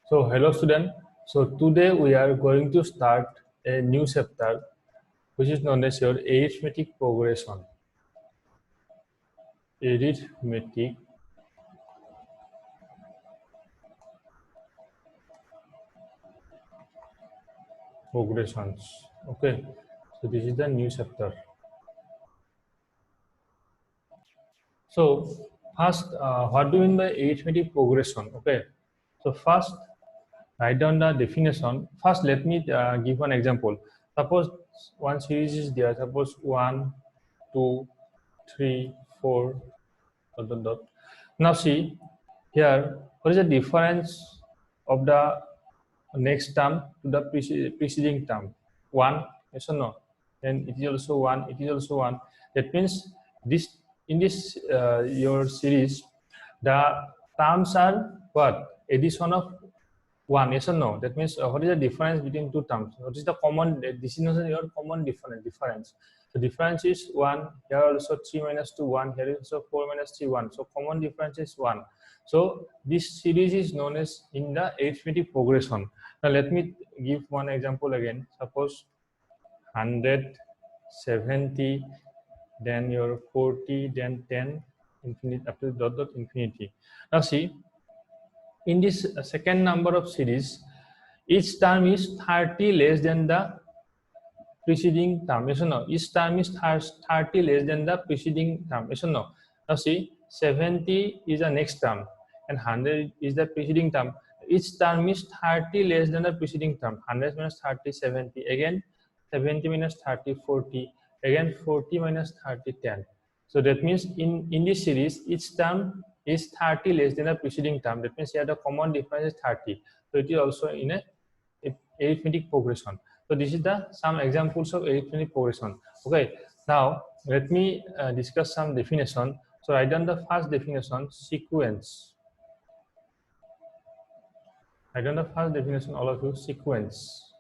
So hello student. So today we are going to start a new chapter which is known as your arithmetic progression. Arithmetic progressions. Okay. So this is the new chapter. So first, what do you mean by arithmetic progression? Okay. So first, write down the definition. First, let me give one example. Suppose one series is there. Suppose 1, 2, 3, 4, dot, dot, dot. Now see here, what is the difference of the next term to the preceding term? 1, yes or no? Then it is also 1, it is also 1. That means this in this your series, the terms are what? Addition of 1, yes or no? That means what is the difference between two terms? What is the common, this is your common difference. The difference is 1, here also 3 minus 2, 1, here is also 4 minus 3, 1. So common difference is 1. So this series is known as in the arithmetic progression. Now let me give one example again. Suppose 100, 70, then your 40, then 10, infinity, up to dot dot infinity. Now see, in this second number of series, each term is 30 less than the preceding term, yes or no? Each term is 30 less than the preceding term, yes or no? Now see, 70 is the next term and 100 is the preceding term. Each term is 30 less than the preceding term. 100 minus 30, 70. Again, 70 minus 30, 40. Again, 40 minus 30, 10. So that means in this series, each term is 30 less than the preceding term. That means here the common difference is 30. So it is also in a arithmetic progression. So this is the some examples of arithmetic progression. Okay, now let me discuss some definition. So write down the first definition, sequence. Write down the first definition, all of you, sequence.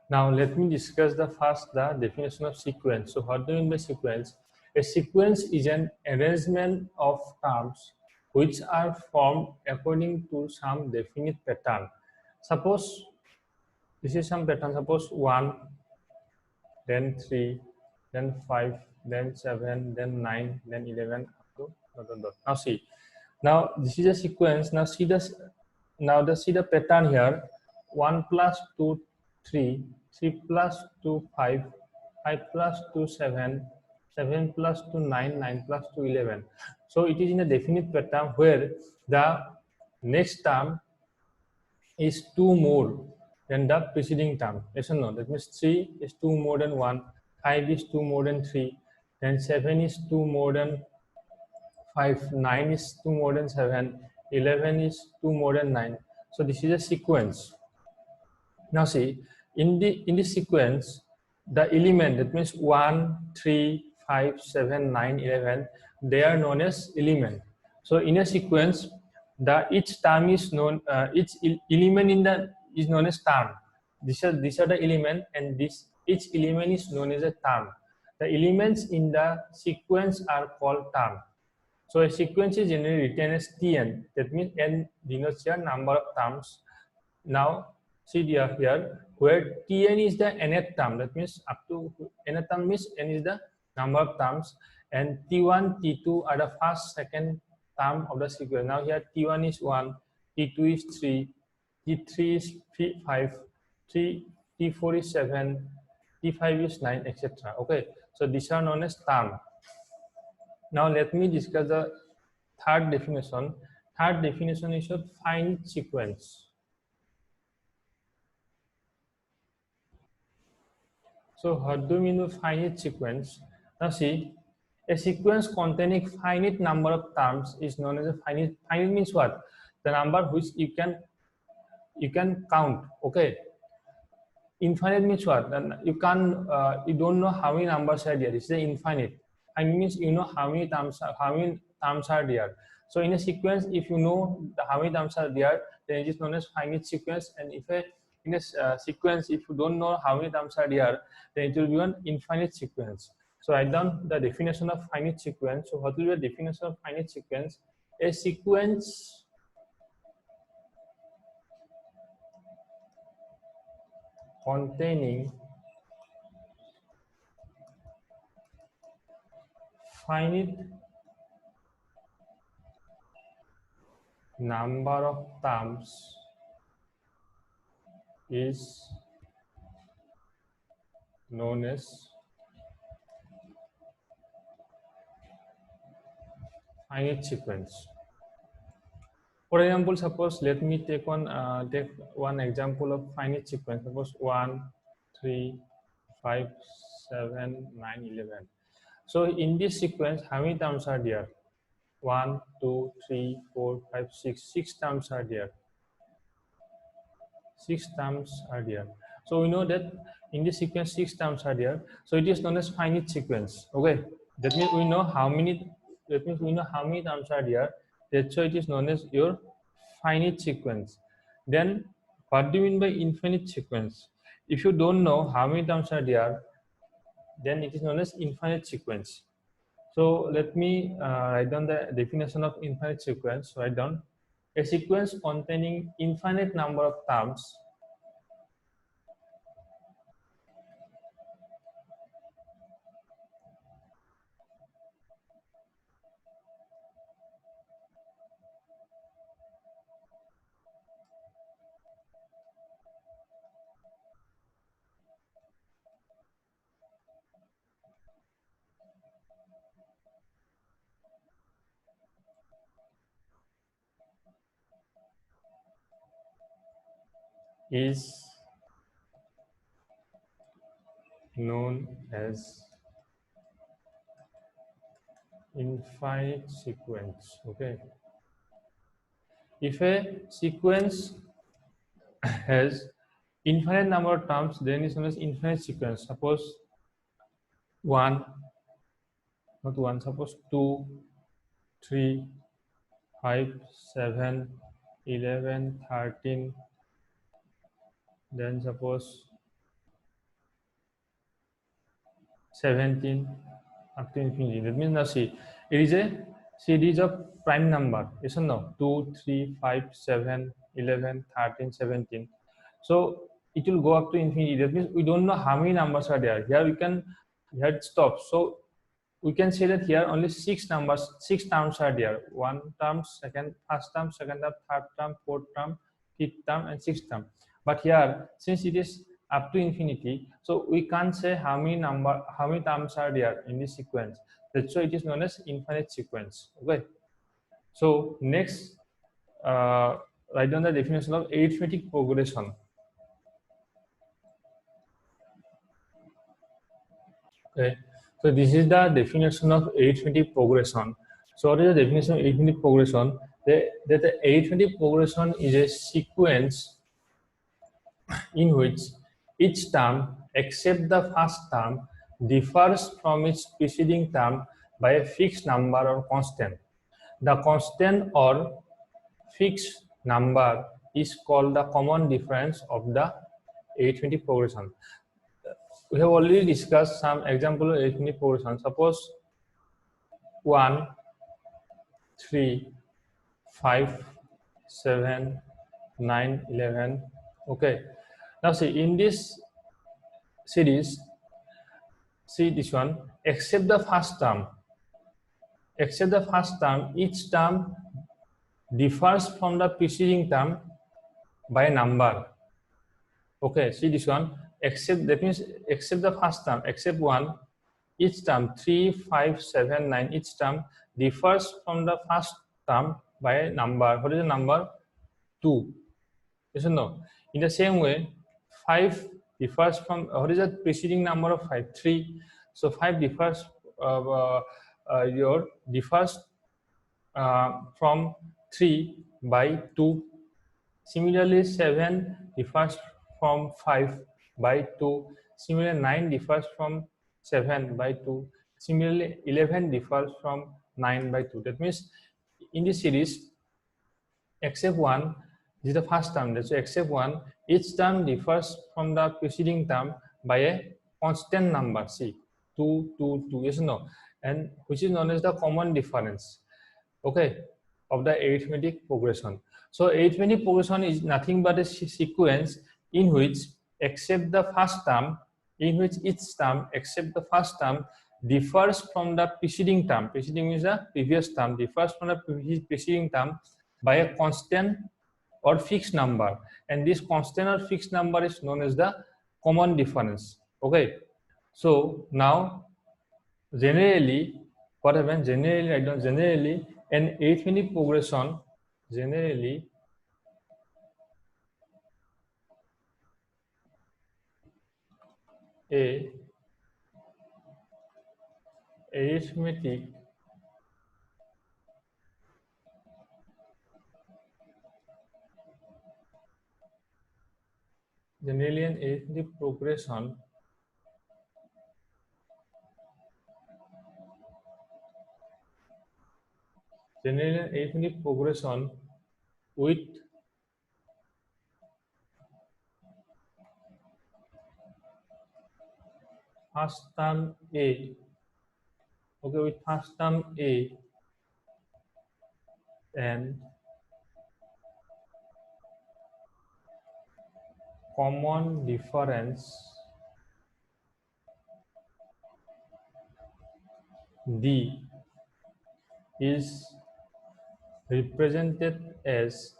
Now let me discuss the definition of sequence. So what do you mean by sequence? A sequence is an arrangement of terms which are formed according to some definite pattern. Suppose this is some pattern. Suppose 1, then 3, then 5, then 7, then 9, then 11, up to dot, dot, dot. Now see, now this is a sequence. Now see this. Now see the pattern here. 1 plus 2, 3, 3 plus 2, 5, 5 plus 2, 7, 7 plus 2, 9, 9 plus 2, 11. So it is in a definite pattern where the next term is 2 more than the preceding term. Yes or no? That means 3 is 2 more than 1, 5 is 2 more than 3, then 7 is 2 more than 5, 9 is 2 more than 7, 11 is 2 more than 9. So this is a sequence. Now see, in the sequence, the element, that means 1, 3, 5, 7, 9, 11, they are known as element. So in a sequence, each term is known, each element in the is known as term. These are the element, and each element is known as a term. The elements in the sequence are called term. So a sequence is generally written as Tn. That means n denotes your number of terms. Now see here where Tn is the nth term. That means up to nth term means n is the number of terms, and T1, T2 are the first, second term of the sequence. Now here T1 is 1, T2 is 3, T3 is 5, T4 is 7, T5 is 9, etc. Okay, so these are known as term. Now let me discuss the third definition. Third definition is a finite sequence. So what do you mean by finite sequence? Now see, a sequence containing finite number of terms is known as a finite. Finite means what? The number which you can count. Okay. Infinite means what? Then you don't know how many numbers are there. This is infinite. Finite means you know how many terms are there. So in a sequence, if you know how many terms are there, then it is known as finite sequence. And in a sequence, if you don't know how many terms are there, then it will be an infinite sequence. So write down the definition of finite sequence. So what will be the definition of finite sequence? A sequence containing finite number of terms is known as finite sequence. For example, suppose let me take one example of finite sequence. Suppose 1, 3, 5, 7, 9, 11. So in this sequence, how many terms are there? 1, 2, 3, 4, 5, 6. 6 terms are there. 6 terms are there. So we know that in this sequence 6 terms are there. So it is known as finite sequence. Okay. That means we know how many. That means we know how many terms are there. That's why it is known as your finite sequence. Then what do you mean by infinite sequence? If you don't know how many terms are there, then it is known as infinite sequence. So let me write down the definition of infinite sequence. Write down a sequence containing infinite number of terms is known as infinite sequence. Okay. If a sequence has infinite number of terms, then it's known as infinite sequence. Suppose 1, not 1, suppose 2, 3, 5, 7, 11, 13, then suppose 17 up to infinity. That means now see, it is a series of prime number, yes or no? 2, 3, 5, 7, 11, 13, 17. So it will go up to infinity. That means we don't know how many numbers are there. Here it stops. So we can say that here only 6 terms are there. One term, first term, second term, third term, fourth term, fifth term, and sixth term. But here, since it is up to infinity, so we can't say how many terms are there in this sequence. That's why it is known as infinite sequence. Okay. So next, write down the definition of arithmetic progression. Okay. So this is the definition of arithmetic progression. So what is the definition of arithmetic progression? That the arithmetic progression is a sequence in which each term except the first term differs from its preceding term by a fixed number or constant. The constant or fixed number is called the common difference of the arithmetic progression. We have already discussed some example of arithmetic progression. Suppose 1, 3, 5, 7, 9, 11. Okay. Now see, in this series, see this one, except the first term, each term differs from the preceding term by a number. Okay, see this one, that means except the first term, except 1, each term 3, 5, 7, 9, each term differs from the first term by a number. What is the number? 2. Yes or no? In the same way, 5 differs from, what is the preceding number of 5? 3. So 5 differs from 3 by 2. Similarly, 7 differs from 5 by 2. Similarly, 9 differs from 7 by 2. Similarly, 11 differs from 9 by 2. That means in this series, except 1, this is the first term. So except 1, each term differs from the preceding term by a constant number. See, 2, 2, 2, yes or no? And which is known as the common difference, okay, of the arithmetic progression. So arithmetic progression is nothing but a sequence in which except the first term, in which each term except the first term differs from the preceding term. Preceding means the previous term, differs from the preceding term by a constant or fixed number, and this constant or fixed number is known as the common difference. Okay, so now generally what happens, generally an arithmetic progression, generally a arithmetic generally an arithmetic progression generally an arithmetic progression with first term a, okay, with first term a and common difference d is represented as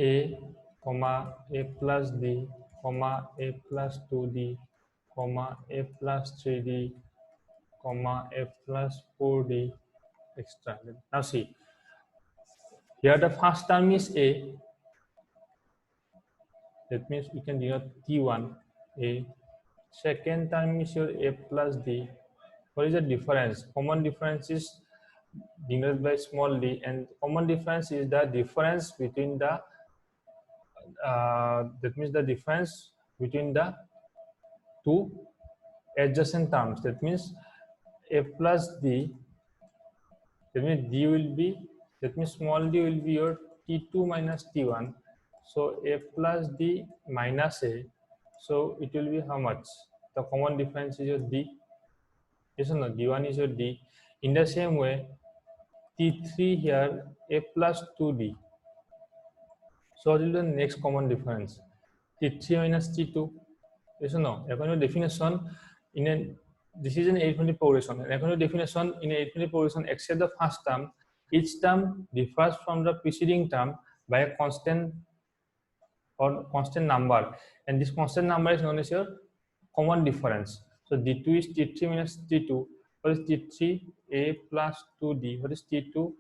a comma a plus d comma a plus 2d comma a plus 3d comma a plus 4d extra. Now see, here the first term is a, that means we can denote t1 a. Second term is your a plus d. What is the difference? Common difference is denoted by small d, and common difference is the difference between the that means the difference between the two adjacent terms. That means a plus d, that means d will be, that means small d will be your t2 minus t1. So a plus d minus a, so it will be how much? The common difference is your d. Yes or no? d1 is your d. In the same way, t3 here a plus 2d. So what will be the next common difference? T3 minus T2. Yes or no? According to definition, in a, this is an arithmetic progression. And according to definition, in an arithmetic progression, except the first term, each term differs from the preceding term by a constant or constant number, and this constant number is known as your common difference. So d2 is t3 minus t2. What is t3? A plus 2d. What is t2?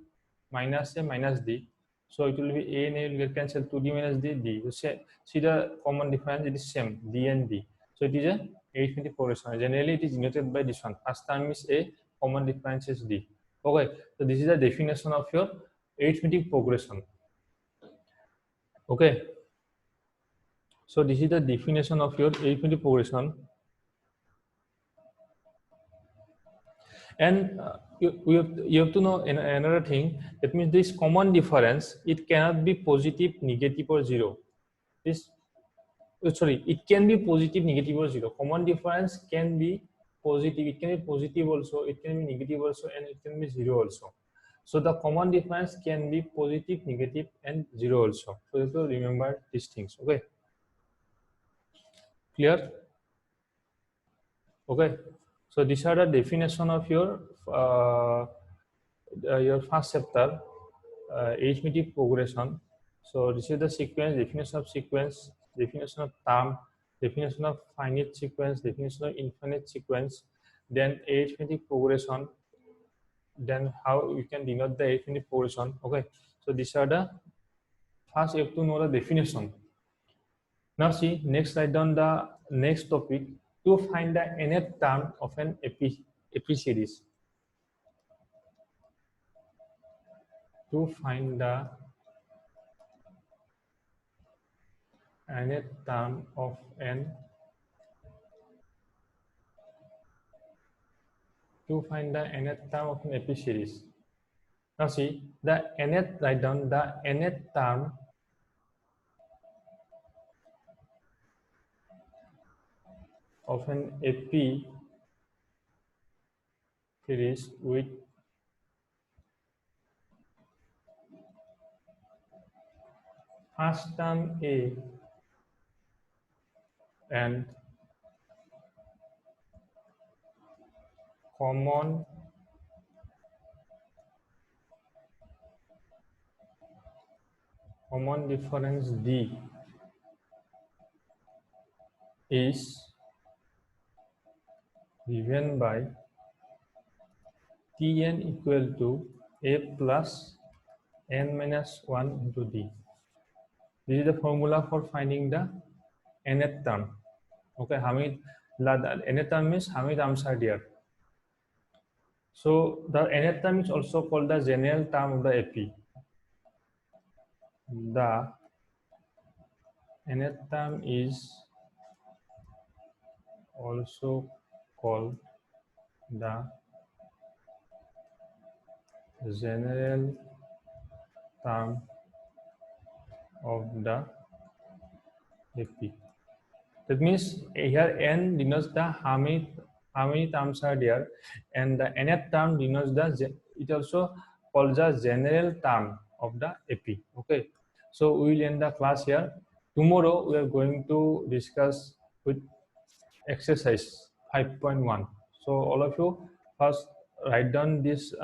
Minus a minus d. So it will be a and a will get cancelled, 2d minus d. So see the common difference, it is same, d and d. So it is a arithmetic progression. Generally it is denoted by this one. First term is a, common difference is d. Okay, so this is the definition of your arithmetic progression. Okay, so this is the definition of your arithmetic progression. And you have to know another thing. That means this common difference, it cannot be positive, negative, or zero. This sorry, it can be positive, negative, or zero. Common difference can be positive. It can be positive also. It can be negative also, and it can be zero also. So the common difference can be positive, negative, and zero also. So you have to remember these things. Okay. Clear? Okay. So these are the definition of your first chapter, arithmetic progression. So this is the sequence, definition of sequence, definition of term, definition of finite sequence, definition of infinite sequence, then arithmetic progression, then how you can denote the arithmetic progression. Okay, so these are the first you have to know the definition. Now see, next write down the next topic, to find the nth term of an AP series. To find the nth term of an term of an AP series. Now see, the nth, write down the nth term of an AP series with first term A and common difference D is given by Tn equal to A plus n minus 1 into D. This is the formula for finding the nth term. Okay, Hamid, the nth term means how many terms are there? So the nth term is also called the general term of the AP. The nth term is also called the general term of the AP. That means here n denotes the how many terms are there, and the nth term denotes the it also called the general term of the AP. Okay, so we will end the class here. Tomorrow we are going to discuss with exercise 5.1. So all of you first write down this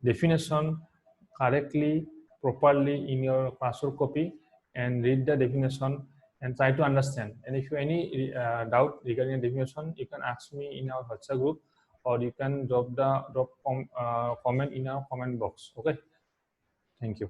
definition correctly, properly in your classroom copy, and read the definition and try to understand. And if you have any doubt regarding the definition, you can ask me in our WhatsApp group, or you can drop comment in our comment box. Okay, thank you.